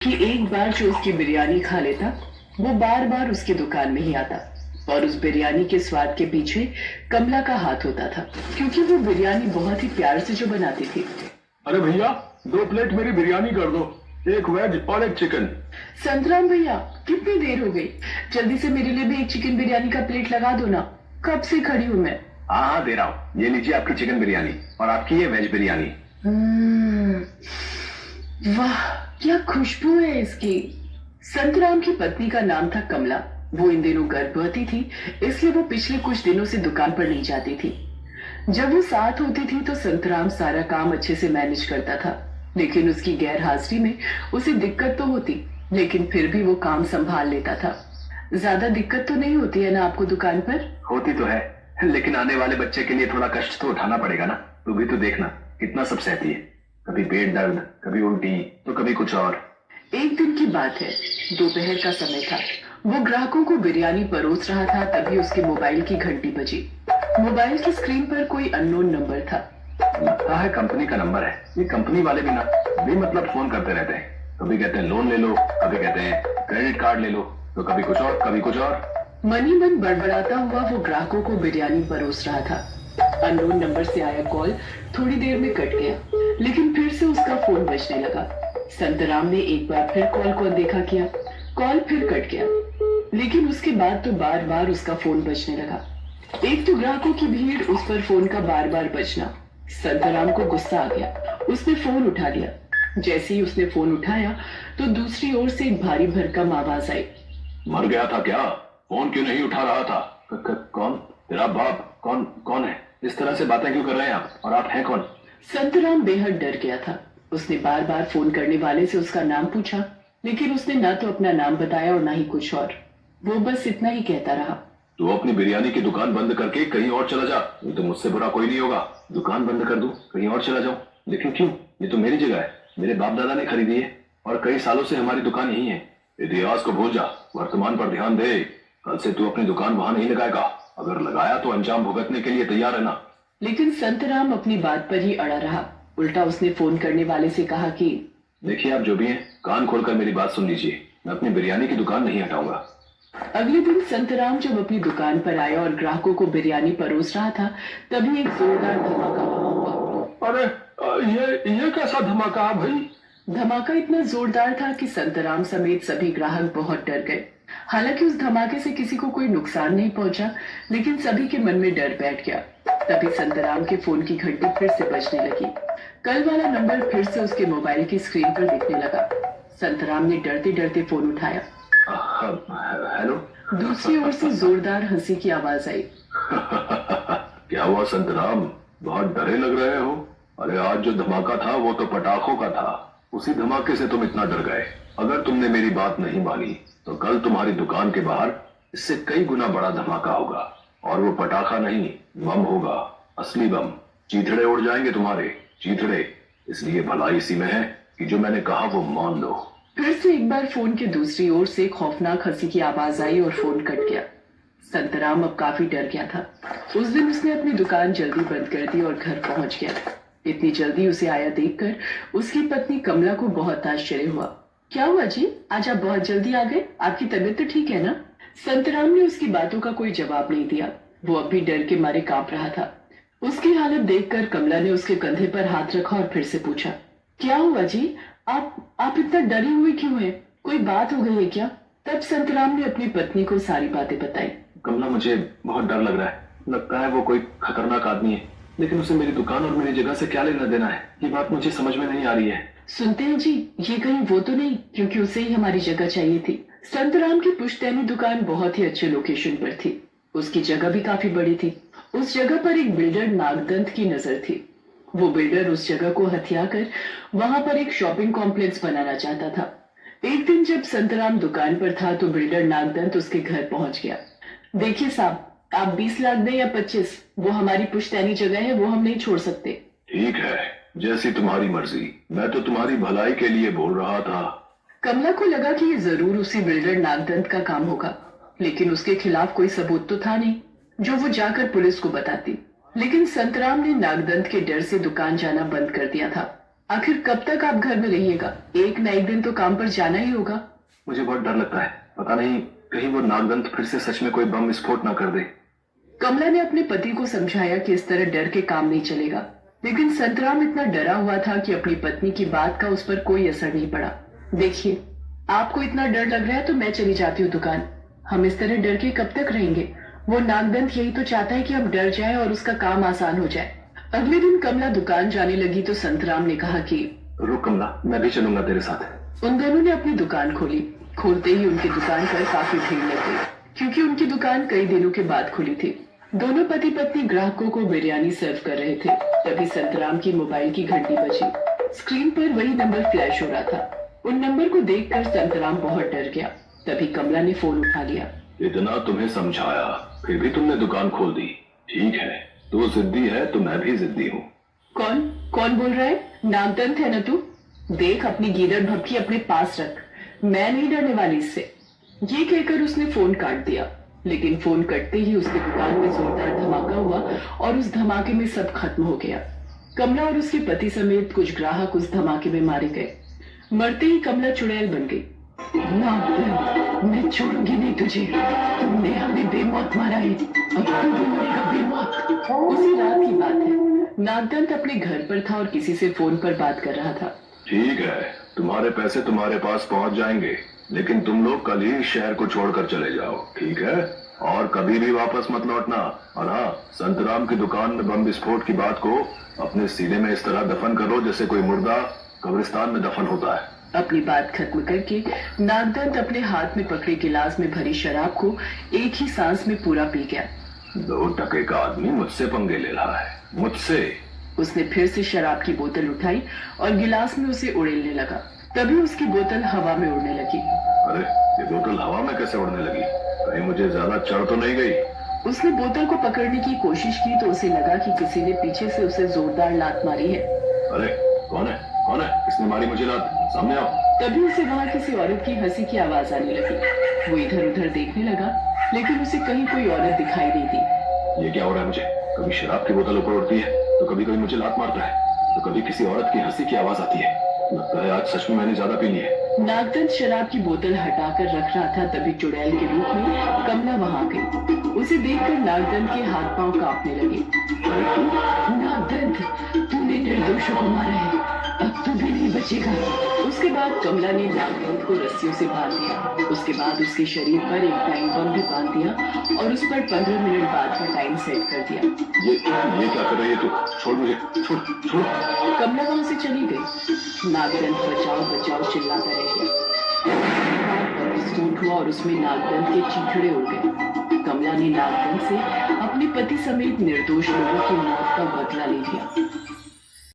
कि एक बार जो उसकी बिरयानी खा लेता वो बार बार उसकी दुकान में ही आता, और उस बिरयानी के स्वाद के पीछे कमला का हाथ होता था, क्योंकि वो बिरयानी बहुत ही प्यार से जो बनाती थी। अरे भैया, 2 प्लेट मेरी बिरयानी कर दो, एक वेज और एक चिकन। संतराम भैया, कितनी देर हो गई, जल्दी से मेरे लिए भी एक चिकन बिरयानी का प्लेट लगा दो ना, कब से खड़ी हूँ मैं। हाँ हाँ, दे रहा हूँ। ये लीजिए आपकी चिकन बिरयानी और आपकी ये वेज बिरयानी। वाह, क्या खुशबू है इसकी। संतराम की पत्नी का नाम था कमला। वो इन दिनों गर्भवती थी, इसलिए वो पिछले कुछ दिनों से दुकान पर नहीं जाती थी। जब वो साथ होती थी तो संतराम सारा काम अच्छे से मैनेज करता था, लेकिन उसकी गैर हाजिरी में उसे दिक्कत तो होती, लेकिन फिर भी वो काम संभाल लेता था। ज्यादा दिक्कत तो नहीं होती है ना आपको दुकान पर? होती तो है, लेकिन आने वाले बच्चे के लिए थोड़ा कष्ट तो उठाना पड़ेगा ना। तू भी तो देखना कितना सब सहती है, कभी पेट दर्द, कभी उल्टी, तो कभी कुछ और। एक दिन की बात है, दोपहर का समय था। वो ग्राहकों को बिरयानी परोस रहा था, तभी उसके मोबाइल की घंटी बजी। मोबाइल की स्क्रीन पर कोई अननोन नंबर था। लगता है कंपनी का नंबर है। ये कंपनी वाले भी ना भी मतलब फोन करते रहते हैं। कभी कहते हैं लोन ले लो, कभी कहते हैं क्रेडिट कार्ड ले लो, तो कभी कुछ और कभी कुछ और। मनी मन बड़बड़ाता हुआ वो ग्राहकों को बिरयानी परोस रहा था। अननोन नंबर से आया कॉल थोड़ी देर में कट गया, लेकिन फिर से उसका फोन बजने लगा। संतराम ने एक बार फिर कॉल को अनदेखा किया, कॉल फिर कट गया, लेकिन उसके बाद तो बार बार उसका फोन बजने लगा। एक तो ग्राहकों की भीड़, उस पर फोन का बार बार बजना। संतराम को गुस्सा आ गया, उसने फोन उठा लिया। जैसे ही उसने फोन उठाया तो दूसरी ओर से एक भारी भरकम आवाज आई। मर गया था क्या? फोन क्यों नहीं उठा रहा था? कौन? तेरा बाप? कौन है? इस तरह से बातें क्यों कर रहे हैं आप? और आप हैं कौन? संतराम बेहद डर गया था। उसने बार बार फोन करने वाले से उसका नाम पूछा, लेकिन उसने ना तो अपना नाम बताया और ना ही कुछ और। वो बस इतना ही कहता रहा। तू अपनी बिरयानी की दुकान बंद करके कहीं और चला जा, नहीं तो मुझसे बुरा कोई नहीं होगा। दुकान बंद कर दूं, कहीं और चला जाऊं? लेकिन क्यों? ये तो मेरी जगह है, मेरे बाप दादा ने खरीदी है और कई सालों से हमारी दुकान यही है। इतिहास को भूल जा, वर्तमान पर ध्यान दे। कल से तू अपनी दुकान वहां नहीं लगाएगा, अगर लगाया तो अंजाम भुगतने के लिए तैयार रहना। लेकिन संतराम अपनी बात पर ही अड़ा रहा। उल्टा उसने फोन करने वाले से कहा कि देखिए, आप जो भी हैं, कान खोलकर मेरी बात सुन लीजिए। मैं अपनी बिरयानी की दुकान नहीं हटाऊंगा। अगले दिन संतराम जब अपनी दुकान पर आया और ग्राहकों को बिरयानी परोस रहा था, तभी एक जोरदार धमाका हुआ। अरे ये कैसा धमाका भाई? धमाका इतना जोरदार था कि संतराम समेत सभी ग्राहक बहुत डर गए। हालांकि उस धमाके से किसी को कोई नुकसान नहीं पहुंचा, लेकिन सभी के मन में डर बैठ गया। तभी संतराम के फोन की घंटी फिर से बजने लगी। कल वाला नंबर फिर से उसके मोबाइल की स्क्रीन पर दिखने लगा। संतराम ने डरते डरते फोन उठाया। हेलो। दूसरी ओर से जोरदार हंसी की आवाज आई। क्या हुआ संतराम, बहुत डरे लग रहे हो? अरे आज जो धमाका था वो तो पटाखों का था, उसी धमाके से तुम इतना डर गए। अगर तुमने मेरी बात नहीं मानी तो कल तुम्हारी दुकान के बाहर इससे कई गुना बड़ा धमाका होगा, और वो पटाखा नहीं, बम होगा, असली बम। चीथड़े उड़ जाएंगे तुम्हारे, चीथड़े। इसलिए भलाई इसी में है कि जो मैंने कहा वो मान लो। फिर से एक बार फोन के दूसरी ओर से खौफनाक हंसी की आवाज आई और फोन कट गया। संतराम अब काफी डर गया था। उस दिन उसने अपनी दुकान जल्दी बंद कर दी और घर पहुंच गया। इतनी जल्दी उसे आया देखकर उसकी पत्नी कमला को बहुत आश्चर्य हुआ। क्या हुआ जी, आज आप बहुत जल्दी आ गए, आपकी तबीयत तो ठीक है ना? संतराम ने उसकी बातों का कोई जवाब नहीं दिया। वो अब भी डर के मारे कांप रहा था। उसकी हालत देखकर कमला ने उसके कंधे पर हाथ रखा और फिर से पूछा, क्या हुआ जी, आप इतना डरे हुए क्यों हैं? कोई बात हो गई है क्या? तब संतराम ने अपनी पत्नी को सारी बातें बताई। कमला, मुझे बहुत डर लग रहा है। लगता है वो कोई खतरनाक आदमी है, लेकिन उसे मेरी दुकान और मेरी जगह से क्या लेना देना है, ये बात मुझे समझ में नहीं आ रही है। सुनते हैं जी, ये कहीं वो तो नहीं, क्योंकि उसे ही हमारी जगह चाहिए थी। संतराम की पुश्तैनी दुकान बहुत ही अच्छे लोकेशन पर थी। उसकी जगह भी काफी बड़ी थी। उस जगह पर एक बिल्डर नागदंत की नजर थी। वो बिल्डर उस जगह को हथिया कर वहां पर एक शॉपिंग कॉम्प्लेक्स बनाना चाहता था। एक दिन जब संतराम दुकान पर था तो बिल्डर नागदंत उसके घर पहुंच गया। देखिए साहब, आप 20 लाख दें या 25, वो हमारी पुश्तैनी जगह है, वो हम नहीं छोड़ सकते। ठीक है, जैसी तुम्हारी मर्जी। मैं तो तुम्हारी भलाई के लिए बोल रहा था। कमला को लगा कि ये जरूर उसी बिल्डर नागदंत का काम होगा, लेकिन उसके खिलाफ कोई सबूत तो था नहीं जो वो जाकर पुलिस को बताती। लेकिन संतराम ने नागदंत के डर से दुकान जाना बंद कर दिया था। आखिर कब तक आप घर में रहिएगा? एक ना एक दिन तो काम पर जाना ही होगा। मुझे बहुत डर लगता है, पता नहीं कहीं वो नागदंत फिर से सच में कोई बम विस्फोट ना कर दे। कमला ने अपने पति को समझाया कि इस तरह डर के काम नहीं चलेगा, लेकिन संतराम इतना डरा हुआ था कि अपनी पत्नी की बात का उस पर कोई असर नहीं पड़ा। देखिए, आपको इतना डर लग रहा है तो मैं चली जाती हूँ दुकान। हम इस तरह डर के कब तक रहेंगे? वो नागदंत यही तो चाहता है कि हम डर जाएं और उसका काम आसान हो जाए। अगले दिन कमला दुकान जाने लगी तो संतराम ने कहा कि रुक कमला, मैं भी चलूंगा तेरे साथ। उन दोनों ने अपनी दुकान खोली। खोलते ही उनकी दुकान पर काफी भीड़ लग गई, क्योंकि उनकी दुकान कई दिनों के बाद खुली थी। दोनों पति पत्नी ग्राहकों को बिरयानी सर्व कर रहे थे। तभी संतराम की मोबाइल की घंटी बजी। स्क्रीन पर वही नंबर फ्लैश हो रहा था। उन नंबर को देखकर संतराम बहुत डर गया। तभी कमला ने फोन उठा लिया। इतना तुम्हें समझाया, फिर भी तुमने दुकान खोल दी। ठीक है, तू जिद्दी है तो मैं भी जिद्दी हूँ। कौन कौन बोल रहा है? नागदंत है ना तू? देख, अपनी गीदड़ भभकी अपने पास रख। मैं नहीं डरने वाली इससे। ये कहकर उसने फोन काट दिया। लेकिन फोन कटते ही उसकी दुकान में जोरदार धमाका हुआ और उस धमाके में सब खत्म हो गया। कमला और उसके पति समेत कुछ ग्राहक उस धमाके में मारे गए। मरते ही कमला चुड़ैल बन गई। नागदंत, मैं छोड़ूंगी नहीं तुझे। तुमने हमें बेमौत मारा है, अब तू भी मरेगा बेमौत। उसी रात की बात है। नागदंत अपने घर पर था और किसी से फोन पर बात कर रहा था। ठीक है, तुम्हारे पैसे तुम्हारे पास पहुंच जाएंगे, लेकिन तुम लोग कल ही शहर को छोड़कर चले जाओ, ठीक है? और कभी भी वापस मत लौटना। और हाँ, संतराम की दुकान में बम विस्फोट की बात को अपने सीने में इस तरह दफन करो जैसे कोई मुर्दा कब्रिस्तान में दफन होता है। अपनी बात खत्म करके नागदंत अपने हाथ में पकड़े गिलास में भरी शराब को एक ही सांस में पूरा पी गया। 2 टके का आदमी मुझसे पंगे ले रहा है, मुझसे। उसने फिर से शराब की बोतल उठाई और गिलास में उसे उड़ेलने लगा। तभी उसकी बोतल हवा में उड़ने लगी। अरे, ये बोतल हवा में कैसे उड़ने लगी? कहीं मुझे ज्यादा चढ़ तो नहीं गई? उसने बोतल को पकड़ने की कोशिश की तो उसे लगा कि किसी ने पीछे से उसे जोरदार लात मारी है। अरे, कौन है? कौन है? किसने मारी मुझे लात? सामने आओ। तभी उसे वहां किसी औरत की हंसी की आवाज आने लगी। वो इधर उधर देखने लगा, लेकिन उसे कहीं कोई औरत दिखाई नहीं दी। ये क्या हो रहा है मुझे? कभी शराब की बोतल ऊपर उड़ती है तो कभी कोई मुझे लात मारता है, तो कभी किसी औरत की हंसी की आवाज आती है। लगता है आज सच में मैंने ज्यादा पी ली है। नागदंत शराब की बोतल हटाकर रख रहा था, तभी चुड़ैल के रूप में कमला वहां गई। उसे देखकर नागदंत के हाथ पांव कांपने लगे। नागदंत, तूने निर्दोषों को मारा है, अब तू भी नहीं बचेगा। उसके बाद कमला ने नागदंत को रस्सियों से बांध दिया। उसके बाद उसके शरीर पर एक टाइम बम भी बांध दिया और उस पर 15 मिनट बाद का टाइम सेट कर दिया। ये क्या कर रही है तू? छोड़ मुझे, छोड़ छोड़। कमला वहां से चली गई। नागदंत बचाओ बचाओ चिल्लाता रह गया। बम विस्फोट हुआ और उसमें नागदंत के चीथड़े उड़ गए। कमला ने नागदंत से अपने पति समेत निर्दोष लोगों की मौत का बदला ले लिया।